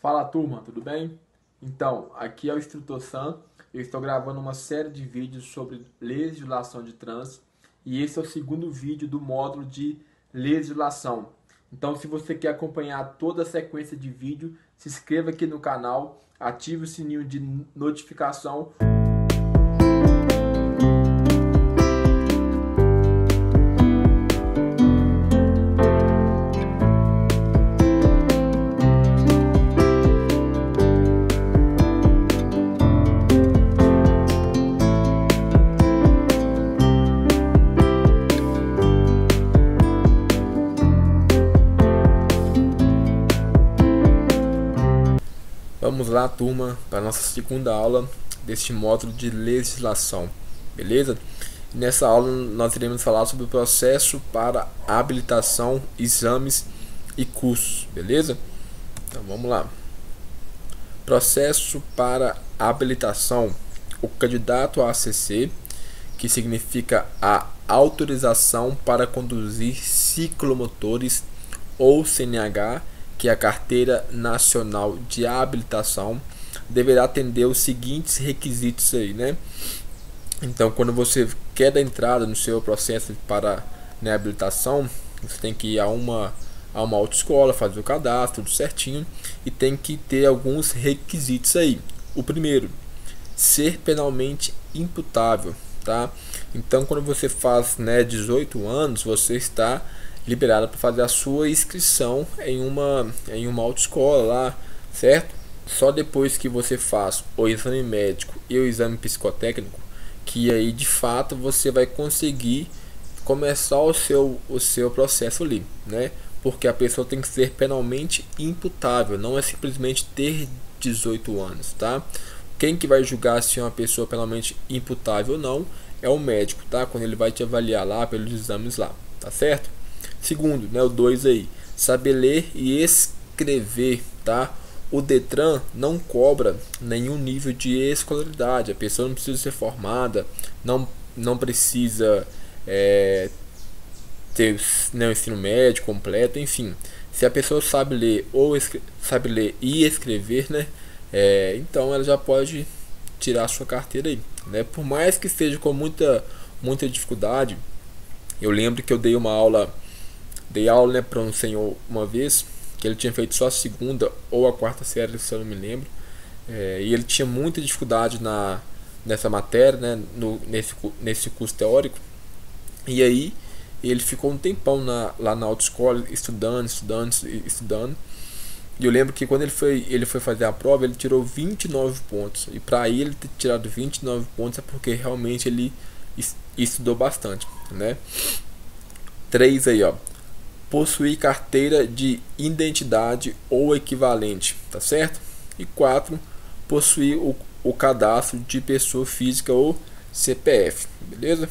Fala turma, tudo bem? Então, aqui é o Instrutor Sam. Eu estou gravando uma série de vídeos sobre legislação de trânsito e esse é o segundo vídeo do módulo de legislação. Então, se você quer acompanhar toda a sequência de vídeo, se inscreva aqui no canal, ative o sininho de notificação. Vamos lá, turma, para a nossa segunda aula deste módulo de legislação, beleza? Nessa aula nós iremos falar sobre o processo para habilitação, exames e cursos, beleza? Então vamos lá. Processo para habilitação. O candidato a ACC, que significa a autorização para conduzir ciclomotores, ou CNH, que é a Carteira Nacional de Habilitação, deverá atender os seguintes requisitos aí, né? Então, quando você quer dar entrada no seu processo para habilitação, você tem que ir a uma autoescola, fazer o cadastro, tudo certinho, e tem que ter alguns requisitos aí. O primeiro, ser penalmente imputável, tá? Então, quando você faz 18 anos, você está liberada para fazer a sua inscrição em uma autoescola lá, certo? Só depois que você faz o exame médico e o exame psicotécnico, que aí de fato você vai conseguir começar o seu processo ali, né? Porque a pessoa tem que ser penalmente imputável, não é simplesmente ter 18 anos, tá? Quem que vai julgar se é uma pessoa penalmente imputável ou não é o médico, tá? Quando ele vai te avaliar lá pelos exames lá, tá certo? Segundo, o 2 aí, saber ler e escrever, tá? O Detran não cobra nenhum nível de escolaridade, a pessoa não precisa ser formada, não precisa ter o ensino médio completo, enfim. Se a pessoa sabe ler sabe ler e escrever, né? Então ela já pode tirar a sua carteira aí, né? Por mais que esteja com muita dificuldade. Eu lembro que eu dei aula, né, para um senhor uma vez, que ele tinha feito só a segunda ou a quarta série, se eu não me lembro, e ele tinha muita dificuldade nessa matéria, né, nesse curso teórico, e aí ele ficou um tempão lá na autoescola, estudando, e eu lembro que quando ele foi fazer a prova, ele tirou 29 pontos, e para ele ter tirado 29 pontos é porque realmente ele estudou bastante, né? 3 aí, ó, possuir carteira de identidade ou equivalente, tá certo? E 4, possuir o cadastro de pessoa física ou CPF, beleza?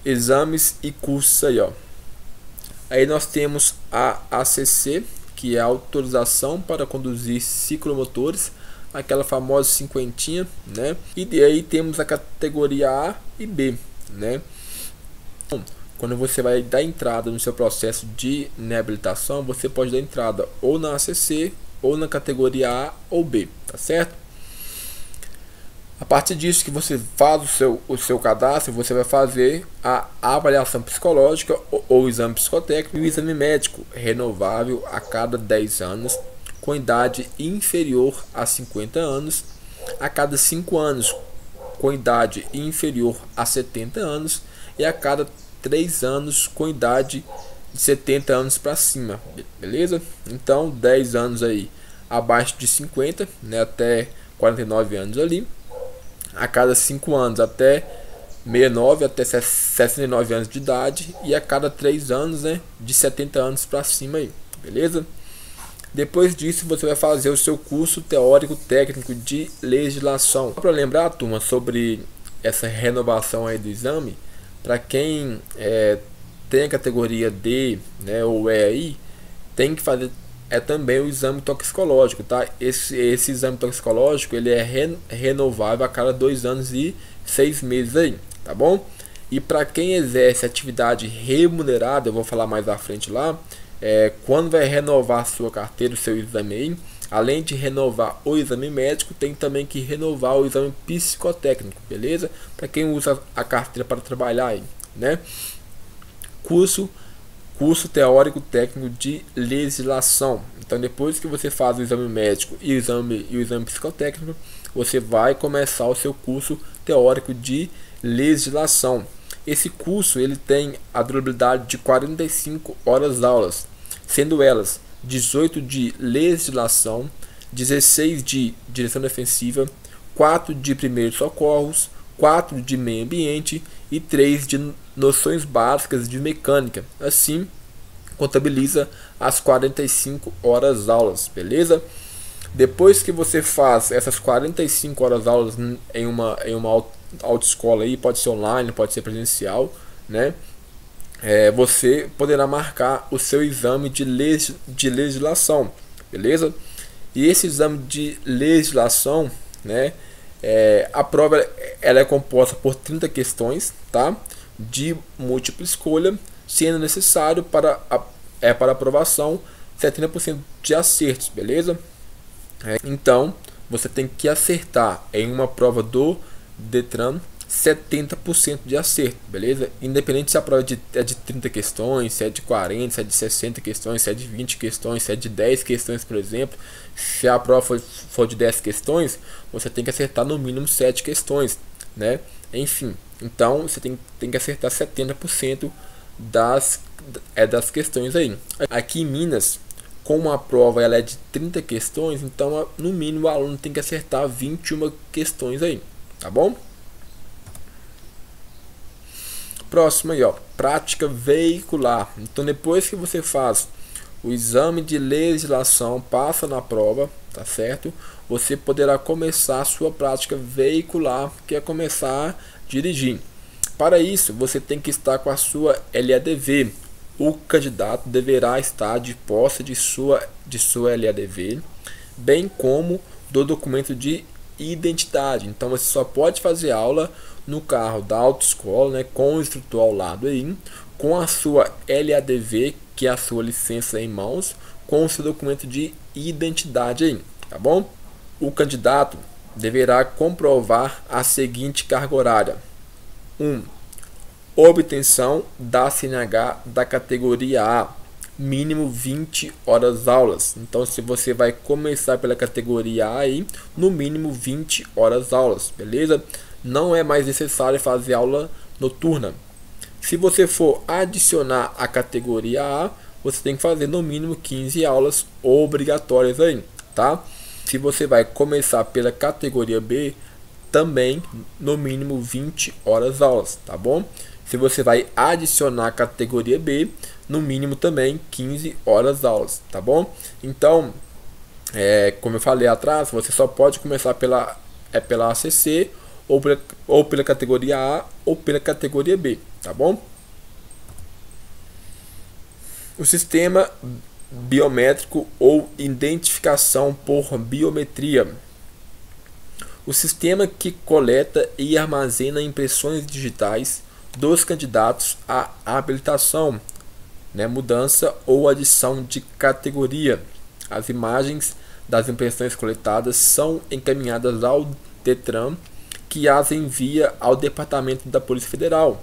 Exames e cursos aí, ó. Aí nós temos a ACC, que é a autorização para conduzir ciclomotores, aquela famosa cinquentinha, né? E aí temos a categoria A e B, né? Quando você vai dar entrada no seu processo de habilitação, você pode dar entrada ou na ACC ou na categoria A ou B, tá certo? A partir disso que você faz o seu cadastro, você vai fazer a avaliação psicológica ou exame psicotécnico e o exame médico, renovável a cada 10 anos, com idade inferior a 50 anos, a cada 5 anos, com idade inferior a 70 anos, e a cada 3 anos com idade de 70 anos para cima, beleza? Então 10 anos aí abaixo de 50, né, até 49 anos ali, a cada 5 anos até 69 até 69 anos de idade, e a cada 3 anos, né, de 70 anos para cima aí, beleza? Depois disso você vai fazer o seu curso teórico técnico de legislação. Para lembrar, turma, sobre essa renovação aí do exame, para quem tem a categoria D, né, ou E aí, tem que fazer também o exame toxicológico, tá? Esse exame toxicológico ele é renovável a cada 2 anos e 6 meses aí, tá bom? E para quem exerce atividade remunerada, eu vou falar mais à frente lá, quando vai renovar sua carteira, o seu exame aí, além de renovar o exame médico, tem também que renovar o exame psicotécnico, beleza? Para quem usa a carteira para trabalhar aí, né? Curso teórico técnico de legislação. Então, depois que você faz o exame médico e o exame psicotécnico, você vai começar o seu curso teórico de legislação. Esse curso ele tem a durabilidade de 45 horas aulas, sendo elas 18 de legislação, 16 de direção defensiva, 4 de primeiros socorros, 4 de meio ambiente e 3 de noções básicas de mecânica. Assim, contabiliza as 45 horas aulas, beleza? Depois que você faz essas 45 horas aulas em uma autoescola aí, pode ser online, pode ser presencial, né? Você poderá marcar o seu exame de legislação, beleza? E esse exame de legislação, né? A prova ela é composta por 30 questões, tá? De múltipla escolha, sendo necessário para aprovação 70% de acertos, beleza? Então, você tem que acertar em uma prova do Detran 70% de acerto, beleza? Independente se a prova é de 30 questões, se é de 40, se é de 60 questões, se é de 20 questões, se é de 10 questões, por exemplo. Se a prova for de 10 questões, você tem que acertar no mínimo 7 questões, né? Enfim, então você tem que acertar 70% das questões aí. Aqui em Minas, como a prova ela é de 30 questões, então no mínimo o aluno tem que acertar 21 questões aí, tá bom? Próximo aí, ó, prática veicular. Então, depois que você faz o exame de legislação, passa na prova, tá certo? Você poderá começar a sua prática veicular, que é começar a dirigir. Para isso, você tem que estar com a sua LADV. O candidato deverá estar de posse de sua LADV, bem como do documento de identidade. Então, você só pode fazer aula no carro da autoescola, né, com o instrutor ao lado aí, com a sua LADV, que é a sua licença em mãos, com o seu documento de identidade aí, tá bom? O candidato deverá comprovar a seguinte carga horária: 1. Obtenção da CNH da categoria A, mínimo 20 horas aulas. Então, se você vai começar pela categoria A aí, no mínimo 20 horas aulas, beleza? Não é mais necessário fazer aula noturna. Se você for adicionar a categoria A, você tem que fazer no mínimo 15 aulas obrigatórias aí, tá? Se você vai começar pela categoria B, também no mínimo 20 horas aulas, tá bom? Se você vai adicionar a categoria B, no mínimo também 15 horas aulas, tá bom? Então, como eu falei atrás, você só pode começar pela ACC ou pela categoria A ou pela categoria B, tá bom? O sistema biométrico ou identificação por biometria. O sistema que coleta e armazena impressões digitais dos candidatos à habilitação, né, mudança ou adição de categoria. As imagens das impressões coletadas são encaminhadas ao Detran, que as envia ao Departamento da Polícia Federal.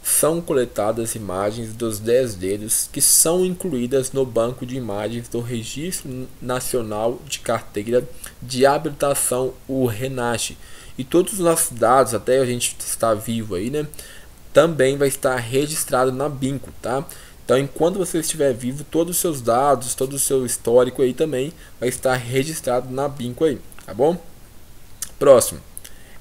São coletadas imagens dos 10 dedos que são incluídas no banco de imagens do Registro Nacional de Carteira de Habilitação, o RENACH. E todos os nossos dados, até a gente estar vivo aí, né, também vai estar registrado na BINCO, tá? Então, enquanto você estiver vivo, todos os seus dados, todo o seu histórico aí também vai estar registrado na BINCO aí, tá bom? Próximo.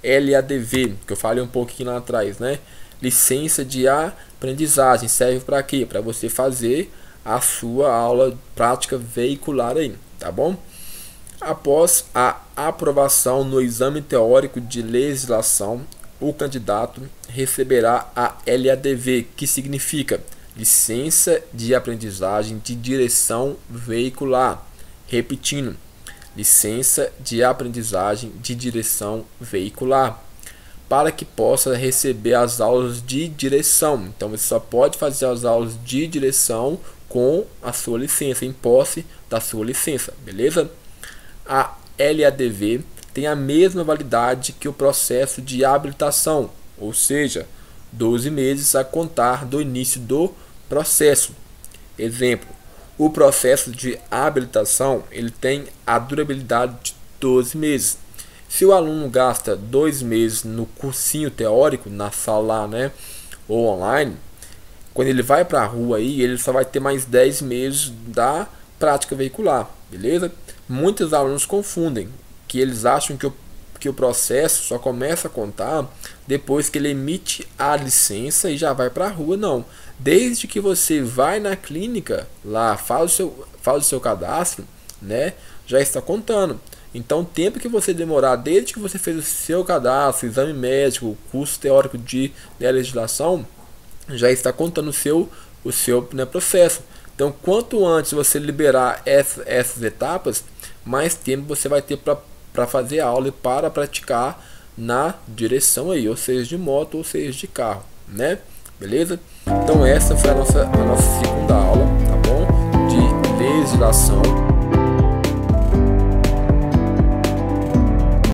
LADV, que eu falei um pouquinho lá atrás, né? Licença de aprendizagem, serve para quê? Para você fazer a sua aula prática veicular aí, tá bom? Após a aprovação no exame teórico de legislação, o candidato receberá a LADV, que significa Licença de Aprendizagem de Direção Veicular. Repetindo, Licença de Aprendizagem de Direção Veicular, para que possa receber as aulas de direção. Então, você só pode fazer as aulas de direção com a sua licença, em posse da sua licença, beleza? A LADV tem a mesma validade que o processo de habilitação, ou seja, 12 meses a contar do início do processo. Exemplo, o processo de habilitação ele tem a durabilidade de 12 meses. Se o aluno gasta 2 meses no cursinho teórico, na sala lá, ou online, quando ele vai para a rua aí, ele só vai ter mais 10 meses da prática veicular, beleza? Muitos alunos confundem, que eles acham que o processo só começa a contar depois que ele emite a licença e já vai para a rua. Não, desde que você vai na clínica lá, faz o seu cadastro, já está contando. Então, o tempo que você demorar desde que você fez o seu cadastro, exame médico, curso teórico de legislação, já está contando o seu processo. Então, quanto antes você liberar essas etapas, mais tempo você vai ter para fazer aula e para praticar na direção aí, ou seja, de moto ou seja de carro, Beleza? Então essa foi a nossa segunda aula, tá bom? De legislação.